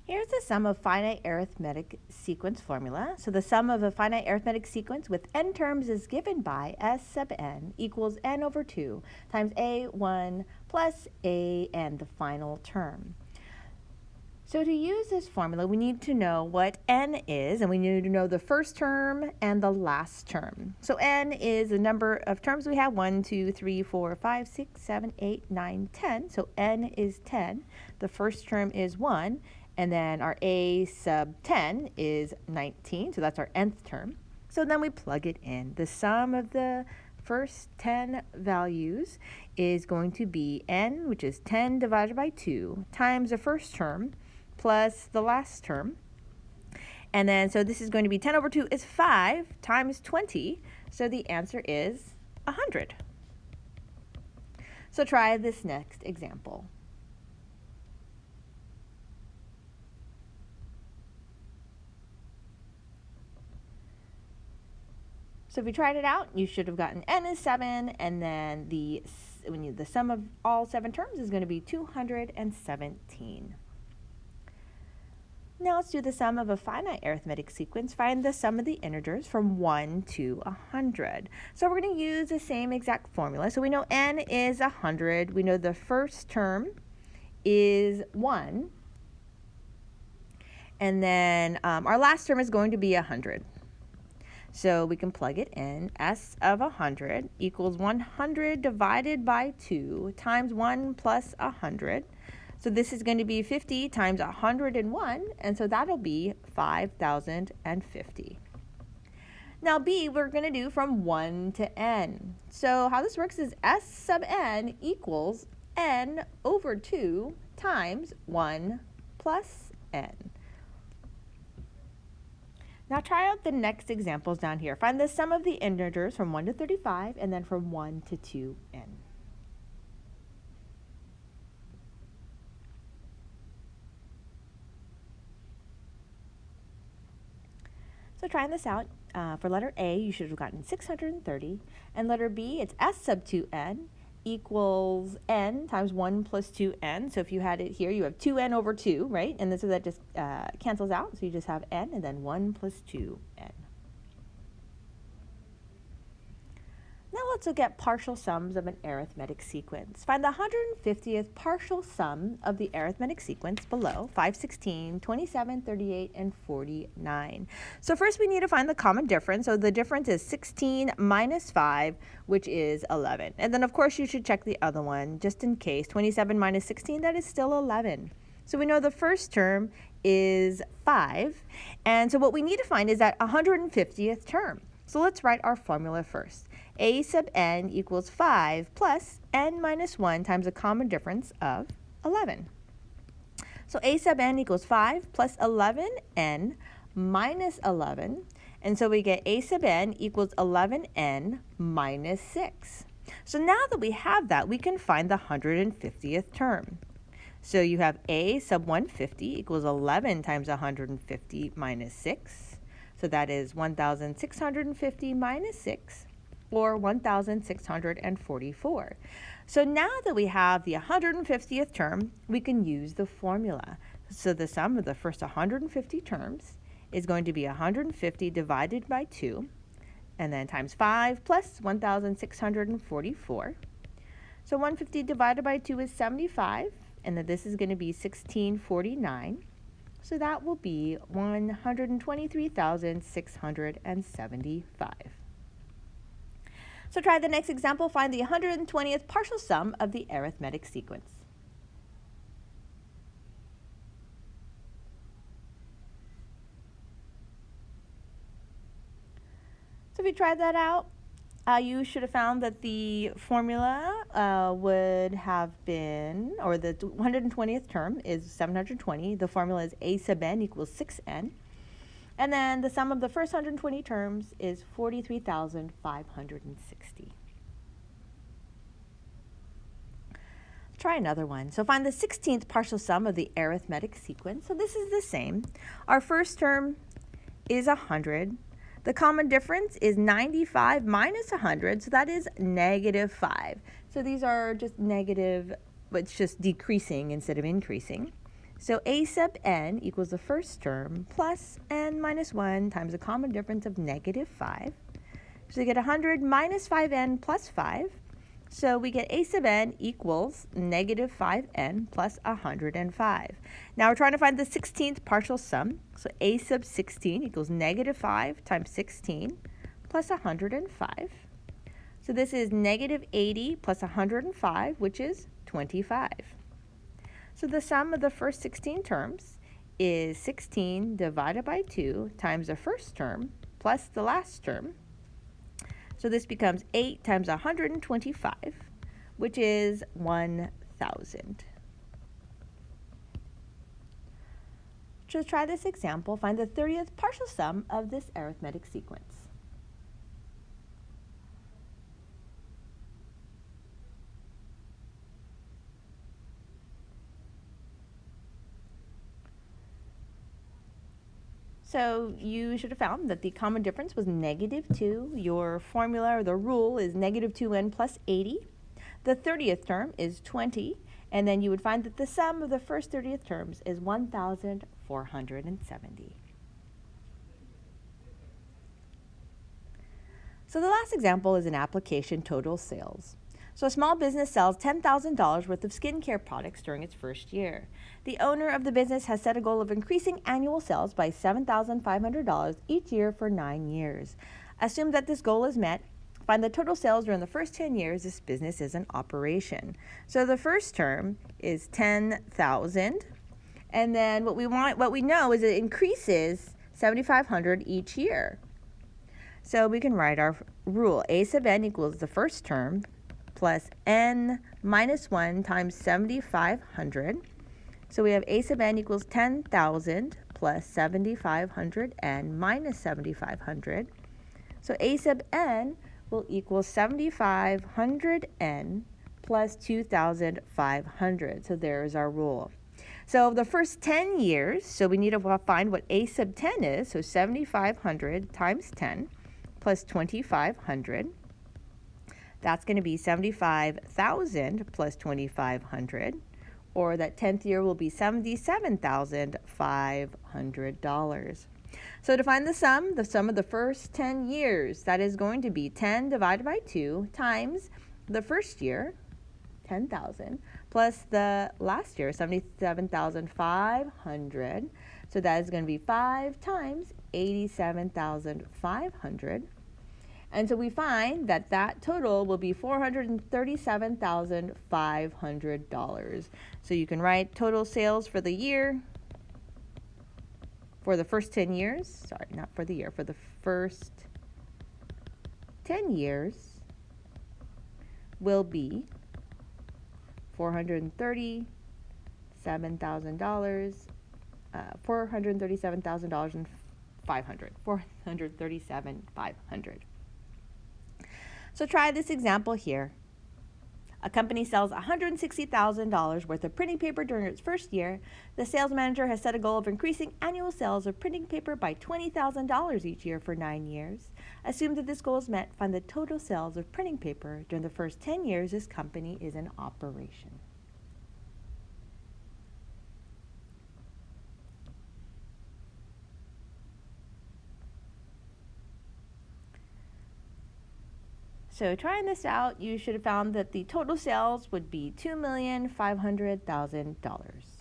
Here's the sum of finite arithmetic sequence formula. So the sum of a finite arithmetic sequence with n terms is given by s sub n equals n over 2 times a1 plus an, the final term. So to use this formula, we need to know what n is, and we need to know the first term and the last term. So n is the number of terms we have, 1, 2, 3, 4, 5, 6, 7, 8, 9, 10. So n is 10. The first term is 1. And then our a sub 10 is 19, so that's our nth term. So then we plug it in. The sum of the first 10 values is going to be n, which is 10 divided by 2, times the first term plus the last term. And then, so this is going to be 10 over 2 is 5 times 20, so the answer is 100. So try this next example. So if you tried it out, you should have gotten n is 7, and then the sum of all 7 terms is going to be 217. Now let's do the sum of a finite arithmetic sequence. Find the sum of the integers from 1 to 100. So we're going to use the same exact formula. So we know n is 100. We know the first term is 1. And then our last term is going to be 100. So we can plug it in. S of 100 equals 100 divided by 2 times 1 plus 100. So this is going to be 50 times 101, and so that'll be 5,050. Now B, we're going to do from 1 to n. So how this works is S sub n equals n over 2 times 1 plus n. Now try out the next examples down here. Find the sum of the integers from 1 to 35 and then from 1 to 2n. So trying this out, for letter A, you should have gotten 630. And letter B, it's S sub 2n equals n times 1 plus 2n. So if you had it here, you have 2n over 2, right? And so that just cancels out. So you just have n and then 1 plus 2n. Now let's look at partial sums of an arithmetic sequence. Find the 150th partial sum of the arithmetic sequence below, 5, 16, 27, 38, and 49. So first we need to find the common difference. So the difference is 16 minus 5, which is 11. And then of course you should check the other one just in case. 27 minus 16, that is still 11. So we know the first term is 5. And so what we need to find is that 150th term. So let's write our formula first. A sub n equals 5 plus n minus 1 times a common difference of 11. So a sub n equals 5 plus 11n minus 11. And so we get a sub n equals 11n minus 6. So now that we have that, we can find the 150th term. So you have a sub 150 equals 11 times 150 minus 6. So that is 1,650 minus 6, or 1,644. So now that we have the 150th term, we can use the formula. So the sum of the first 150 terms is going to be 150 divided by 2, and then times 5 plus 1,644. So 150 divided by 2 is 75, and then this is going to be 1649. So that will be 123,675. So try the next example. Find the 120th partial sum of the arithmetic sequence. So if you tried that out, you should have found that the formula would have been, or the 120th term is 720. The formula is a sub n equals 6n. And then the sum of the first 120 terms is 43,560. Try another one. So find the 16th partial sum of the arithmetic sequence. So this is the same. Our first term is 100. The common difference is 95 minus 100, so that is negative 5. So these are just negative, but it's just decreasing instead of increasing. So a sub n equals the first term plus n minus 1 times the common difference of negative 5. So we get 100 minus 5n plus 5. So we get a sub n equals negative 5n plus 105. Now we're trying to find the 16th partial sum. So a sub 16 equals negative 5 times 16 plus 105. So this is negative 80 plus 105, which is 25. So the sum of the first 16 terms is 16 divided by 2 times the first term plus the last term. So this becomes 8 times 125, which is 1,000. To try this example, find the 30th partial sum of this arithmetic sequence. So you should have found that the common difference was negative 2. Your formula or the rule is negative 2n plus 80. The 30th term is 20. And then you would find that the sum of the first 30th terms is 1,470. So the last example is an application total sales. So a small business sells $10,000 worth of skincare products during its first year. The owner of the business has set a goal of increasing annual sales by $7,500 each year for 9 years. Assume that this goal is met. Find the total sales during the first 10 years this business is in operation. So the first term is 10,000, and then what we know is it increases 7,500 each year. So we can write our rule. A sub n equals the first term plus n minus 1 times 7,500. So we have a sub n equals 10,000 plus 7,500 n minus 7,500. So a sub n will equal 7,500 n plus 2,500. So there's our rule. So the first 10 years, so we need to find what a sub 10 is. So 7,500 times 10 plus 2,500. That's going to be 75,000 plus 2,500, or that 10th year will be $77,500. So to find the sum of the first 10 years, that is going to be 10 divided by 2 times the first year, 10,000, plus the last year, 77,500. So that is going to be 5 times 87,500. And so we find that that total will be $437,500. So you can write total sales for the year, for the first 10 years, sorry, not for the year, for the first 10 years will be $437,000, $437,500. So try this example here. A company sells $160,000 worth of printing paper during its first year. The sales manager has set a goal of increasing annual sales of printing paper by $20,000 each year for 9 years. Assume that this goal is met. Find the total sales of printing paper during the first 10 years this company is in operation. So trying this out, you should have found that the total sales would be $2,500,000.